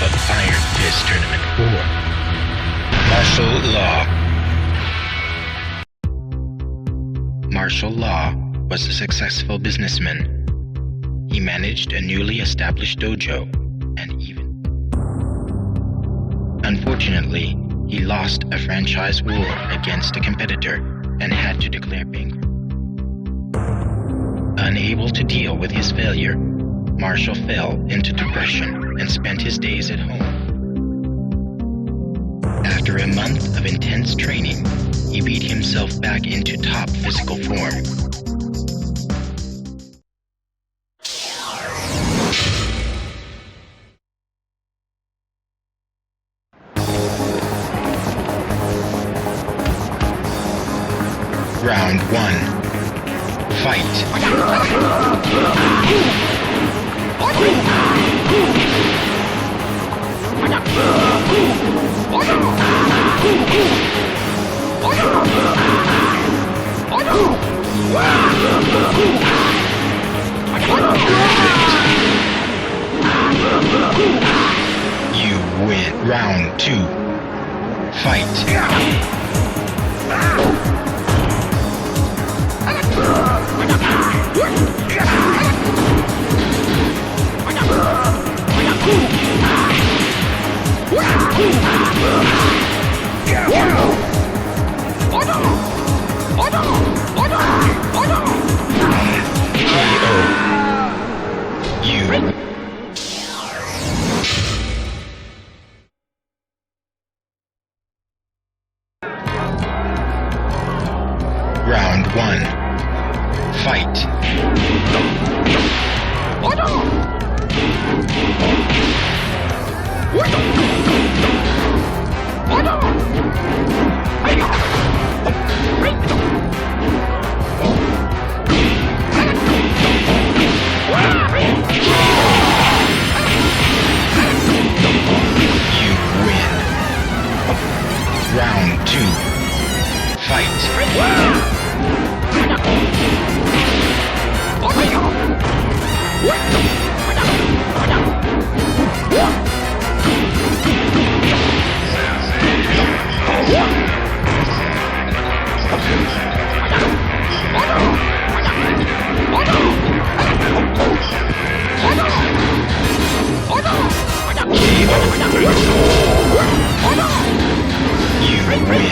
of Iron Fist Tournament 4. Martial Law. Martial Law was a successful businessman. He managed a newly established dojo and even... Unfortunately, he lost a franchise war against a competitor and had to declare bankrupt. Unable to deal with his failure, Marshall fell into depression and spent his days at home. After a month of intense training, he beat himself back into top physical form. Round 1. Fight. You win. Round 2. Fight. Round 1. Fight. You win. Round 2. Fight. You win.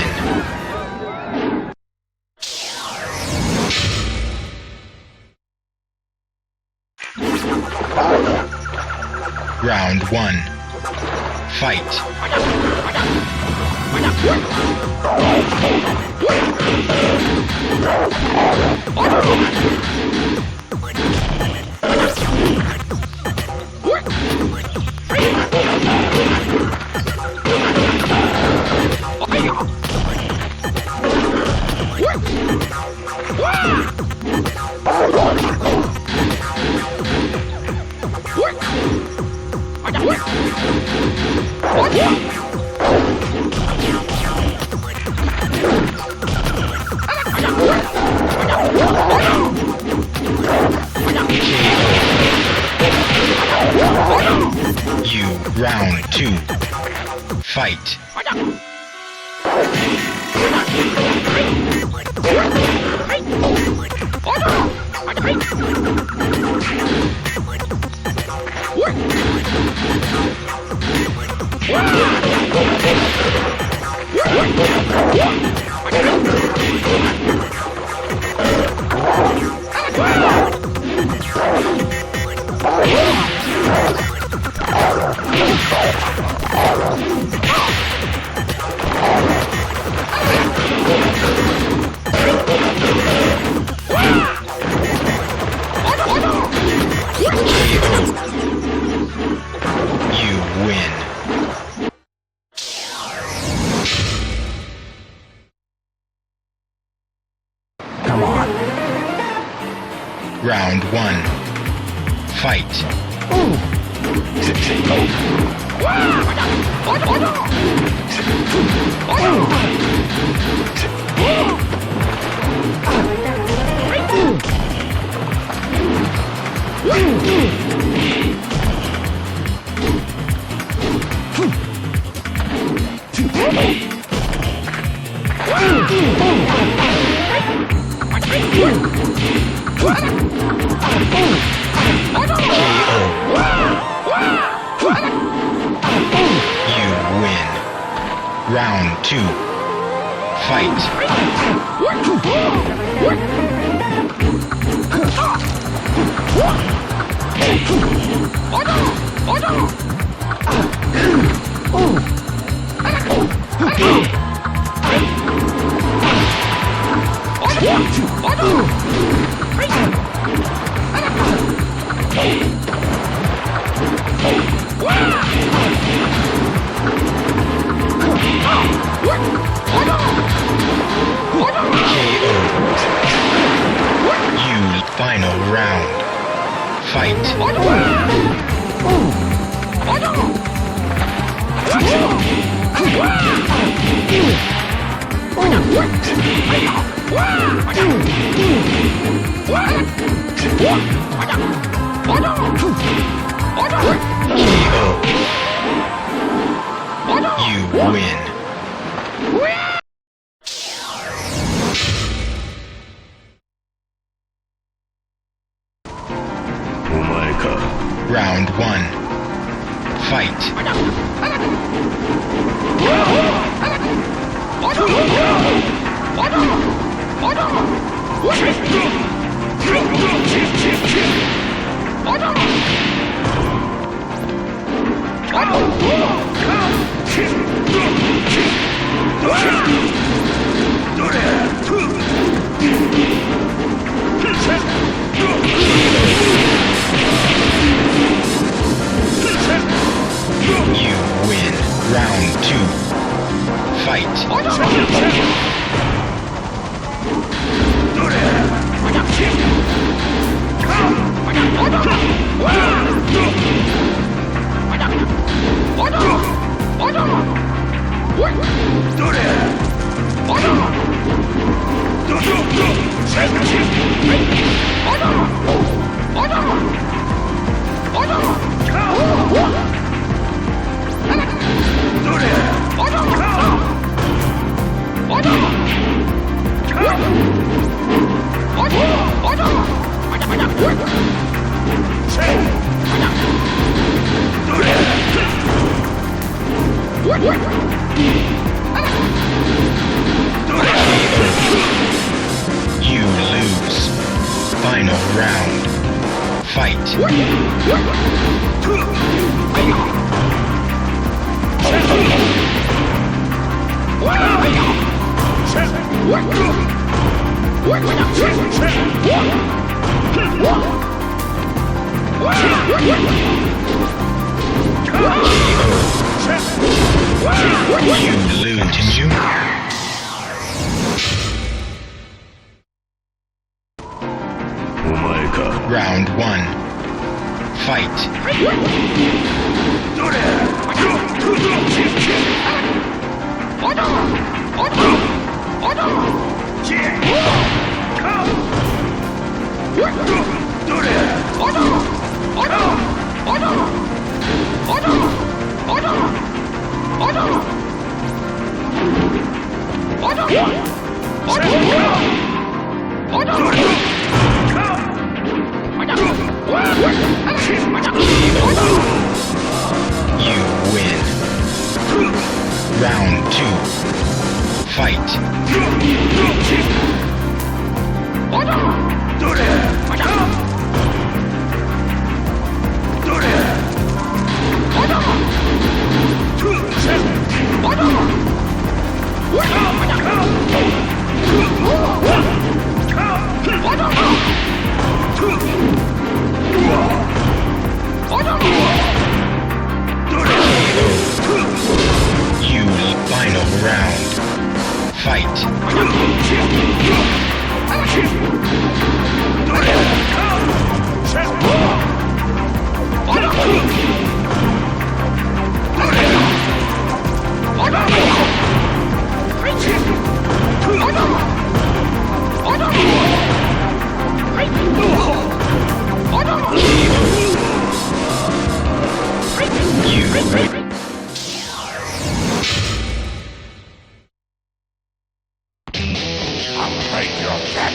Round 1. Fight. You round 2. Fight. You win. Come on. Round 1. Fight. You win. Round 2. Fight. Final round. Fight. You win. Round 1. Fight. You win. Round 2. Fight. You lose. Final round. Fight. You lose, didn't you? Round 1. Fight. You win. Round 2. Fight. You final round. Fight.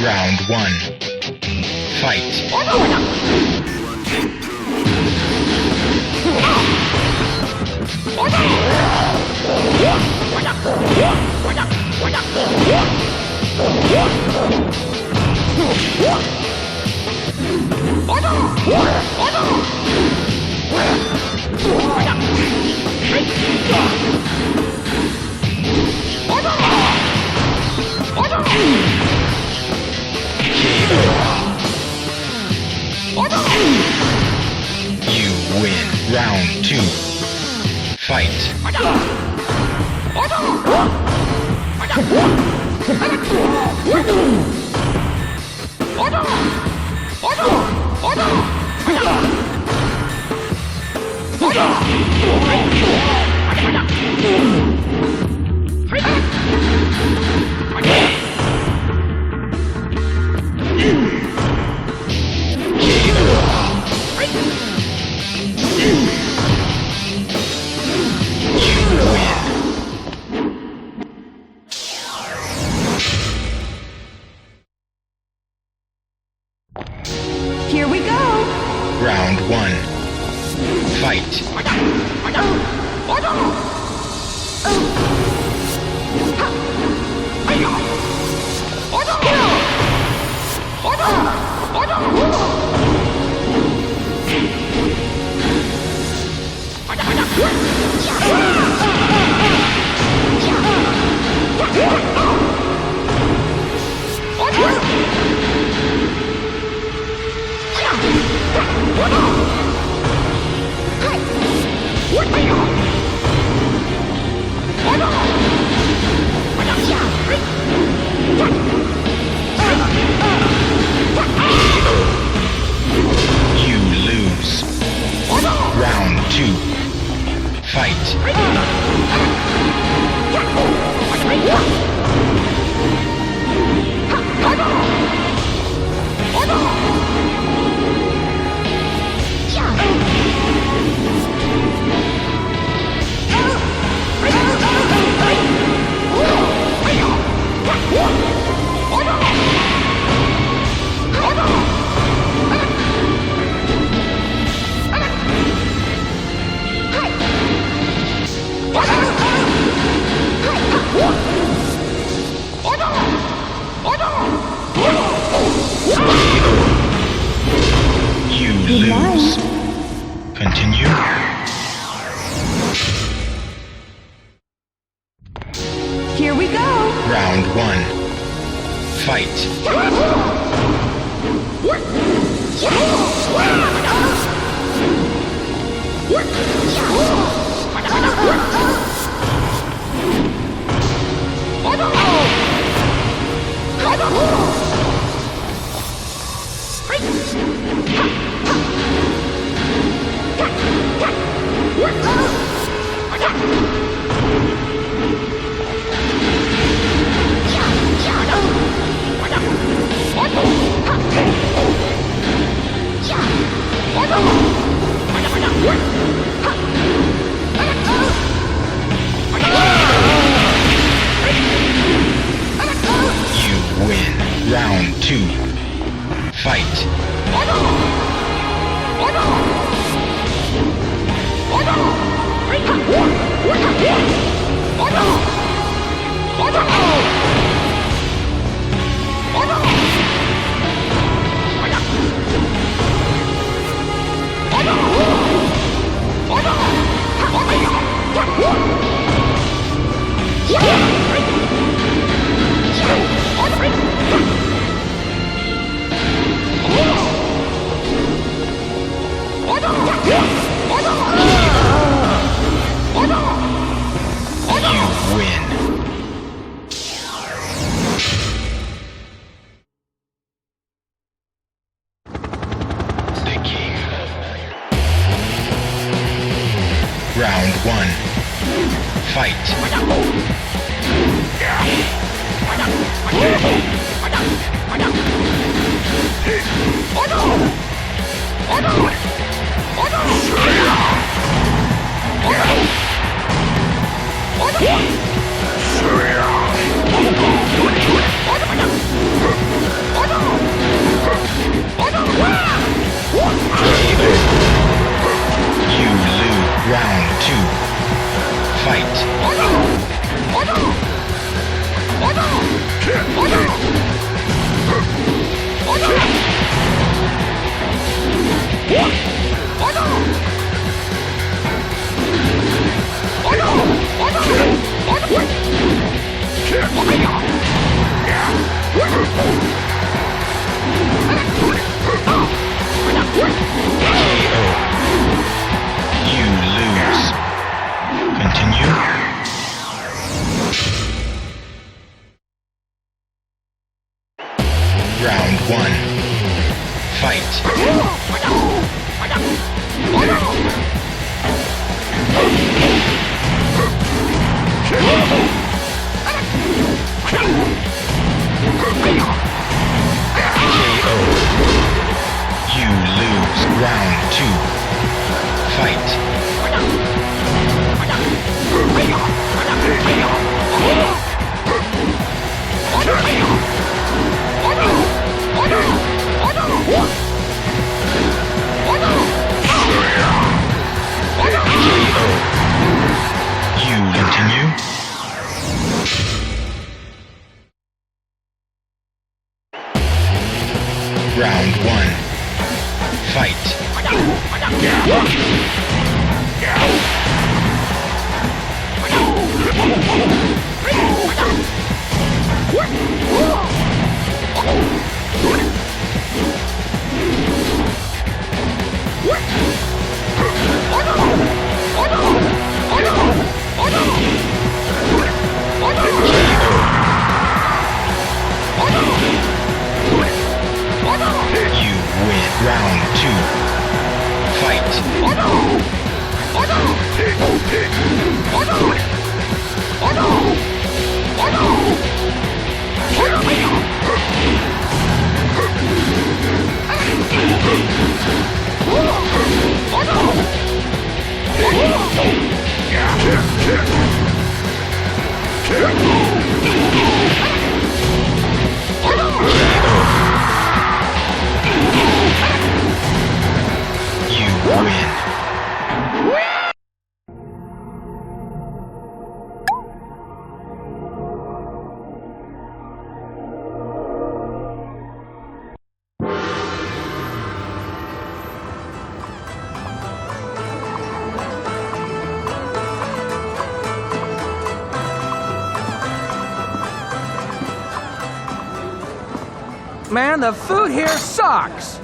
Round 1. Fight. You win. Round 2. Fight. Here we go! Round 1. Fight. You lose. Round 2. Fight. You lose. Continue. Here we go! Round 1. Fight. You win. Round 2. Fight. You win. Round 1. Fight. two. Fight. You lose. Continue. Round one. Fight. KO. You lose. Round two. Fight. You continue. Round one. Fight. You win. Round two. Fight. You win. Man, the food here sucks.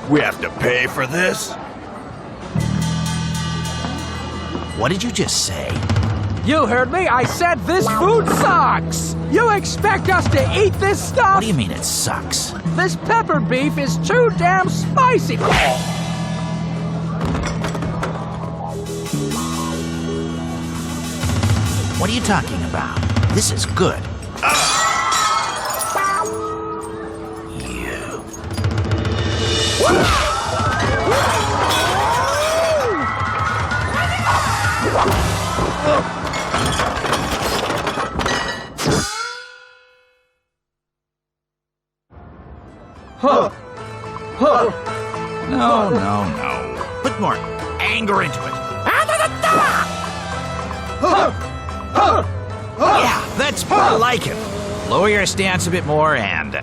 We have to pay for this? What did you just say? You heard me. I said this food sucks. You expect us to eat this stuff? What do you mean it sucks? This pepper beef is too damn spicy. What are you talking about? This is good. No. Put more anger into it. Yeah, that's more like it. Lower your stance a bit more and